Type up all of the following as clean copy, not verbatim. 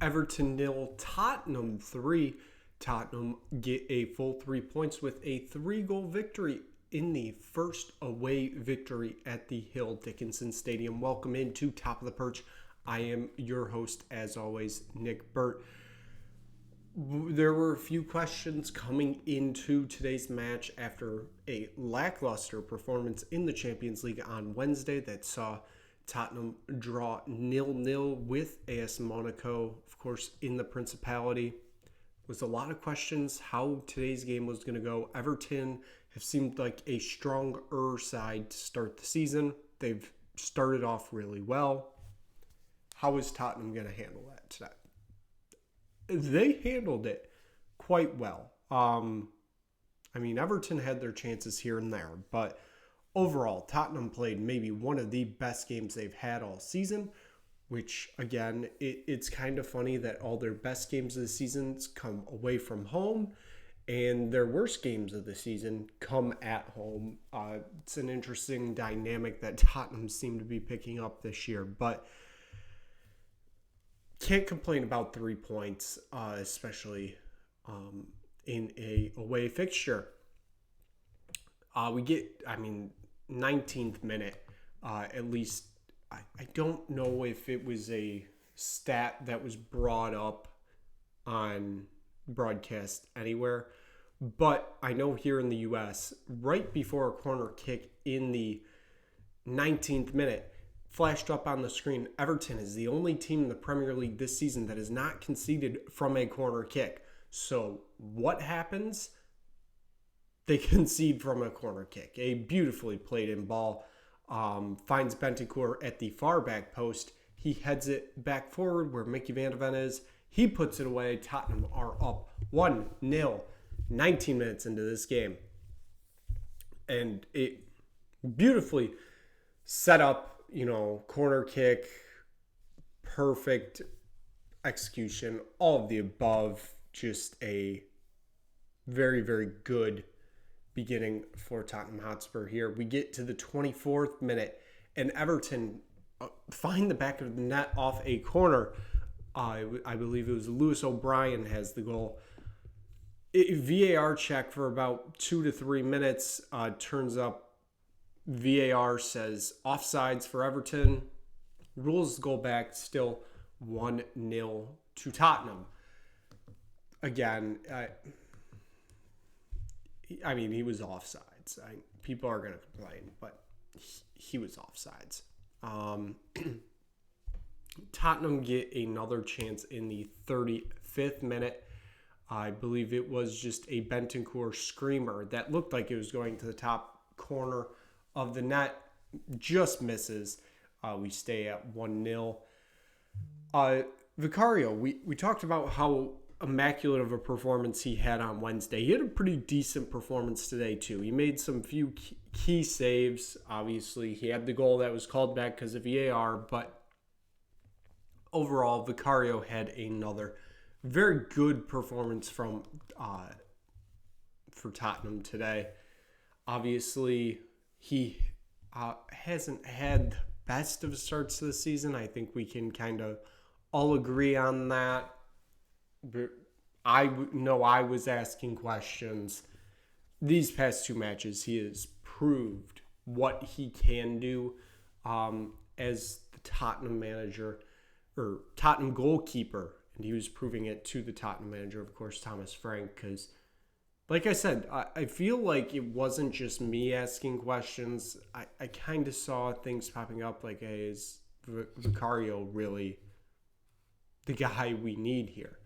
Everton 0, Tottenham 3. Tottenham get a full 3 points with a 3-goal victory in the first away victory at the Hill Dickinson Stadium. Welcome into Top of the Perch. I am your host, as always, Nick Burt. There were a few questions coming into today's match after a lackluster performance in the Champions League on Wednesday that saw Tottenham draw 0-0 with AS Monaco, of course, in the Principality. Was a lot of questions how today's game was going to go. Everton have seemed like a stronger side to start the season. They've started off really well. How is Tottenham going to handle that today? They handled it quite well. Everton had their chances here and there, but overall, Tottenham played maybe one of the best games they've had all season, which, again, it's kind of funny that all their best games of the season come away from home, and their worst games of the season come at home. It's an interesting dynamic that Tottenham seem to be picking up this year, but can't complain about 3 points, especially in a away fixture. We get, 19th minute, at least. I don't know if it was a stat that was brought up on broadcast anywhere, but I know here in the U.S., right before a corner kick in the 19th minute, flashed up on the screen, Everton is the only team in the Premier League this season that has not conceded from a corner kick. So what happens? They concede from a corner kick. A beautifully played in ball finds Bentancur at the far back post. He heads it back forward where Mickey Van de Ven is. He puts it away. Tottenham are up 1-0, 19 minutes into this game. And it beautifully set up, corner kick, perfect execution, all of the above. Just a very, very good beginning for Tottenham Hotspur here. We get to the 24th minute, and Everton find the back of the net off a corner. I believe it was Lewis O'Brien has the goal. VAR check for about 2 to 3 minutes. Turns up VAR says offsides for Everton. Rules go back, still 1-0 to Tottenham. Again, he was offsides. People are going to complain, but he was offsides. Tottenham get another chance in the 35th minute. I believe it was just a Bentancur screamer that looked like it was going to the top corner of the net. Just misses. We stay at 1-0. Vicario, we talked about how immaculate of a performance he had on Wednesday. He had a pretty decent performance today too. He made some few key saves. Obviously, he had the goal that was called back because of VAR, but overall, Vicario had another very good performance for Tottenham today. Obviously, he hasn't had the best of starts to the season. I think we can kind of all agree on that. I know I was asking questions. These past 2 matches, he has proved what he can do as the Tottenham manager or Tottenham goalkeeper. And he was proving it to the Tottenham manager, of course, Thomas Frank, because like I said, I feel like it wasn't just me asking questions. I kind of saw things popping up like, hey, is Vicario really the guy we need here?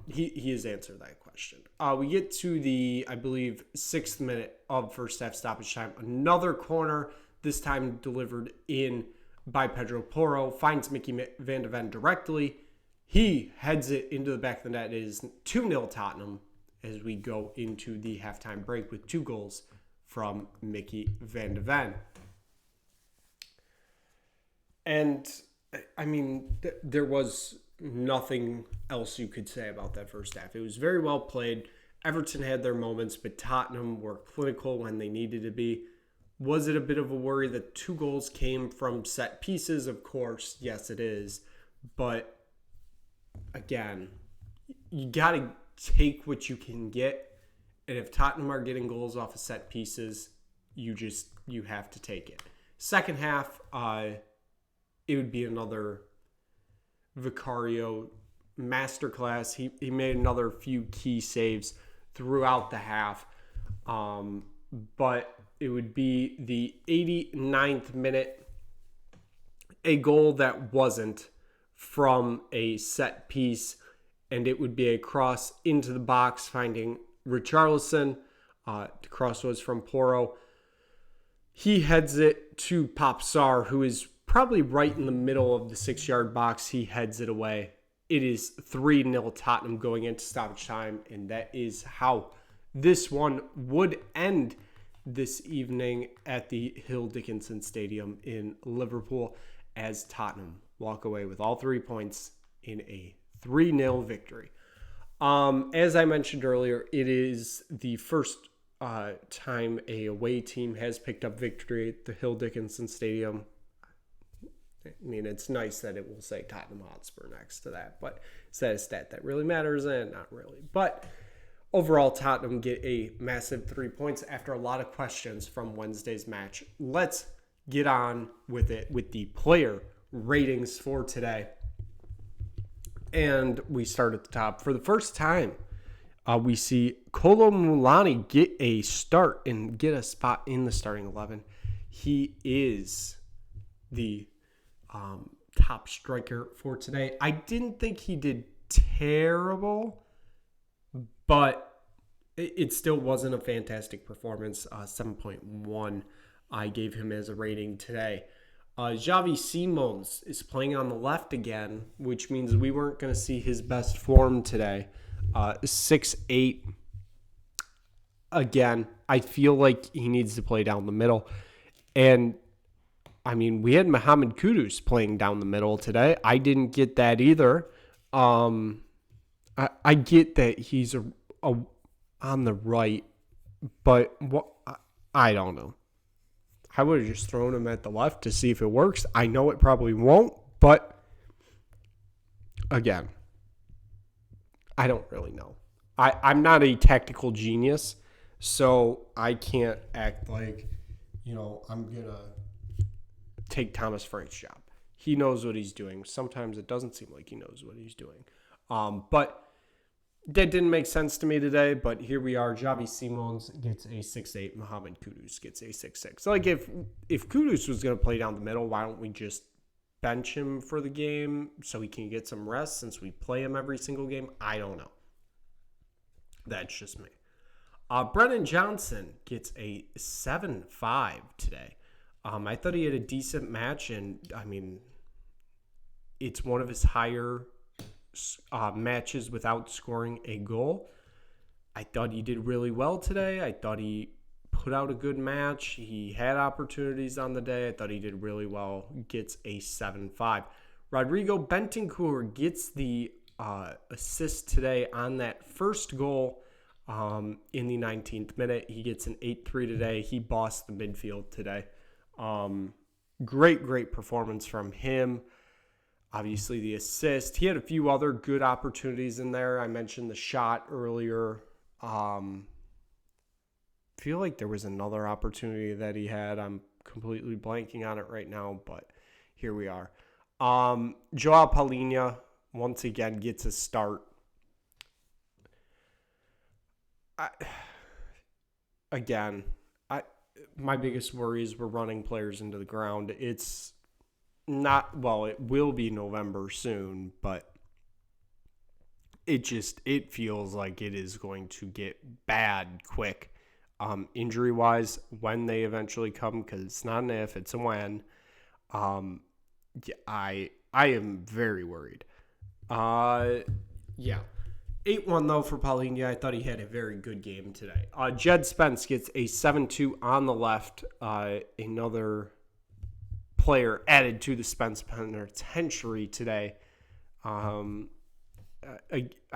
He has answered that question. We get to the, I believe, 6th minute of first half stoppage time. Another corner, this time delivered in by Pedro Porro, finds Mickey Van de Ven directly. He heads it into the back of the net. It is 2-0 Tottenham as we go into the halftime break with 2 goals from Mickey Van de Ven. And, there was nothing else you could say about that first half. It was very well played. Everton had their moments, but Tottenham were clinical when they needed to be. Was it a bit of a worry that 2 goals came from set pieces? Of course, yes, it is. But again, you got to take what you can get. And if Tottenham are getting goals off of set pieces, you have to take it. Second half, it would be another Vicario masterclass. He made another few key saves throughout the half. But it would be the 89th minute, a goal that wasn't from a set piece, and it would be a cross into the box, finding Richarlison. The cross was from Porro. He heads it to Popsar, who is probably right in the middle of the 6-yard box. He heads it away. It is 3-0 Tottenham going into stoppage time, and that is how this one would end this evening at the Hill Dickinson Stadium in Liverpool, as Tottenham walk away with all 3 points in a 3-0 victory. As I mentioned earlier, it is the first time a away team has picked up victory at the Hill Dickinson Stadium. I mean, it's nice that it will say Tottenham Hotspur next to that, but is that a stat that really matters? Not really. But overall, Tottenham get a massive 3 points after a lot of questions from Wednesday's match. Let's get on with it with the player ratings for today. And we start at the top. For the first time, we see Kolo Muani get a start and get a spot in the starting 11. He is the top striker for today. I didn't think he did terrible, but it still wasn't a fantastic performance. 7.1 I gave him as a rating today. Xavi Simons is playing on the left again, which means we weren't going to see his best form today. 6'8". Again, I feel like he needs to play down the middle. And, I mean, we had Mohamed Kudus playing down the middle today. I didn't get that either. I get that he's on the right, but I don't know. I would have just thrown him at the left to see if it works. I know it probably won't, but again, I don't really know. I'm not a tactical genius, so I can't act like, I'm going to take Thomas Frank's job. He knows what he's doing. Sometimes it doesn't seem like he knows what he's doing. But that didn't make sense to me today, but here we are. Xavi Simons gets a 6'8". Mohamed Kudus gets a 6'6". So, like, if Kudus was going to play down the middle, why don't we just bench him for the game so he can get some rest since we play him every single game? I don't know. That's just me. Brennan Johnson gets a 7.5 today. I thought he had a decent match, and, I mean, it's one of his higher matches without scoring a goal. I thought he did really well today. I thought he put out a good match. He had opportunities on the day. I thought he did really well. Gets a 7.5. Rodrigo Bentancur gets the assist today on that first goal in the 19th minute. He gets an 8.3 today. He bossed the midfield today. Great performance from him. Obviously, the assist. He had a few other good opportunities in there. I mentioned the shot earlier. Feel like there was another opportunity that he had. I'm completely blanking on it right now, but here we are. Joao Palhinha, once again, gets a start. My biggest worry is we're running players into the ground. It's not, well, it will be November soon, but it feels like it is going to get bad quick, injury-wise, when they eventually come, because it's not an if, it's a when. I am very worried. 8-1, though, for Palhinha. I thought he had a very good game today. Jed Spence gets a 7-2 on the left. Another player added to the Spence penitentiary today. I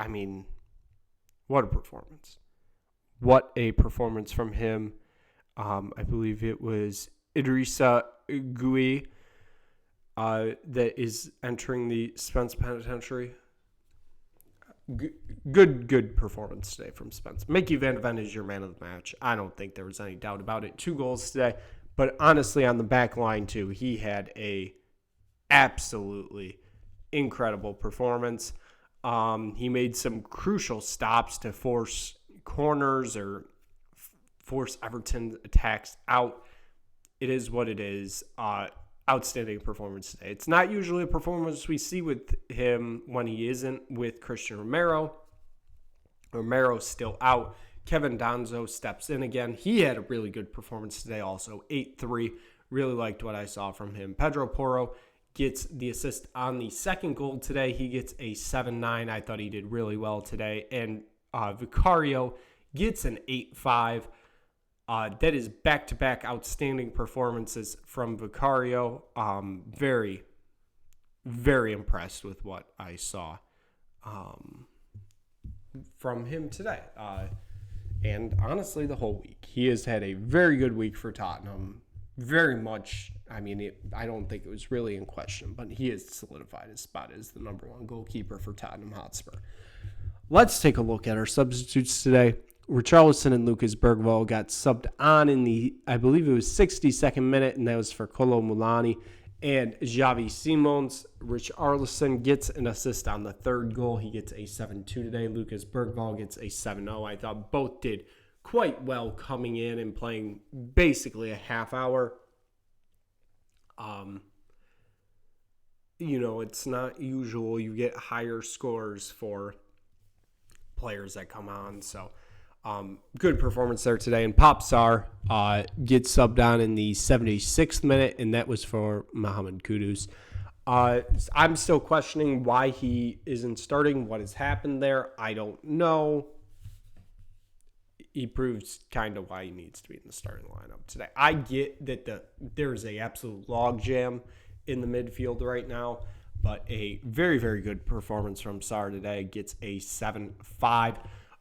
mean, what a performance. What a performance from him. I believe it was Idrissa Gueye that is entering the Spence penitentiary. good performance today from Spence. Mickey Van de Ven is your man of the match. I don't think there was any doubt about it. 2 goals today. But honestly, on the back line, too, he had a absolutely incredible performance. He made some crucial stops to force corners or force Everton attacks out. It is what it is. Outstanding performance today. It's not usually a performance we see with him when he isn't with Christian Romero. Romero's still out. Kevin Donzo steps in again. He had a really good performance today also. 8-3. Really liked what I saw from him. Pedro Porro gets the assist on the second goal today. He gets a 7-9. I thought he did really well today. And Vicario gets an 8-5. That is back-to-back outstanding performances from Vicario. Very, very impressed with what I saw from him today. And honestly, the whole week. He has had a very good week for Tottenham. Very much, I don't think it was really in question, but he has solidified his spot as the number 1 goalkeeper for Tottenham Hotspur. Let's take a look at our substitutes today. Richarlison and Lucas Bergvall got subbed on in the, I believe it was 62nd minute, and that was for Kolo Muani and Xavi Simons. Richarlison gets an assist on the 3rd goal. He gets a 7-2 today. Lucas Bergvall gets a 7-0. I thought both did quite well coming in and playing basically a half hour. It's not usual you get higher scores for players that come on, so good performance there today. And Popsar gets subbed on in the 76th minute, and that was for Mohamed Kudus. I'm still questioning why he isn't starting. What has happened there? I don't know. He proves kind of why he needs to be in the starting lineup today. I get that there is a absolute logjam in the midfield right now, but a very, very good performance from Sarr today. Gets a 7-5.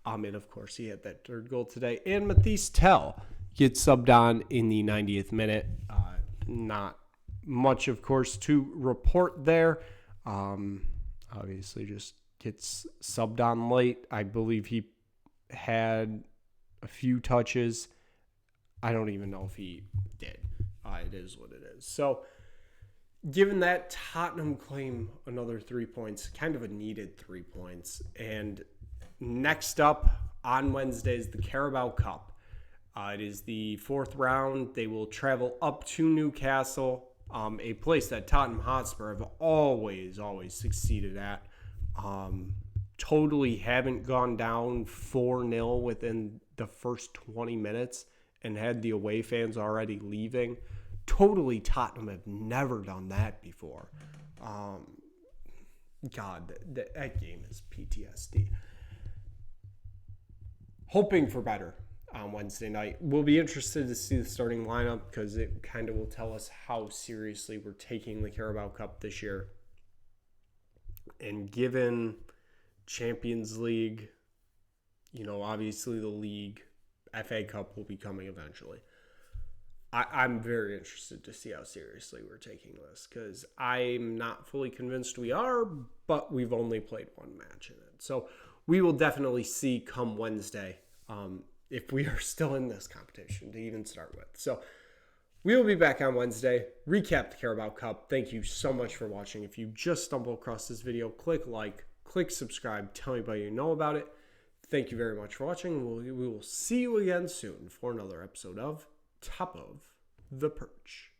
And, of course, he had that 3rd goal today. And Mathis Tell gets subbed on in the 90th minute. Not much, of course, to report there. Obviously, just gets subbed on late. I believe he had a few touches. I don't even know if he did. It is what it is. So, given that, Tottenham claim another 3 points, kind of a needed 3 points. And next up on Wednesday is the Carabao Cup. It is the 4th round. They will travel up to Newcastle, a place that Tottenham Hotspur have always succeeded at. Totally haven't gone down 4-0 within the first 20 minutes and had the away fans already leaving. Totally, Tottenham have never done that before. God, that game is PTSD. Hoping for better on Wednesday night. We'll be interested to see the starting lineup because it kind of will tell us how seriously we're taking the Carabao Cup this year. And given Champions League, obviously the league, FA Cup will be coming eventually. I'm very interested to see how seriously we're taking this because I'm not fully convinced we are, but we've only played 1 match in it. So we will definitely see come Wednesday if we are still in this competition to even start with. So we will be back on Wednesday, recap the Carabao Cup. Thank you so much for watching. If you just stumble across this video, click like, click subscribe, tell anybody you know about it. Thank you very much for watching. We will see you again soon for another episode of Top of the Perch.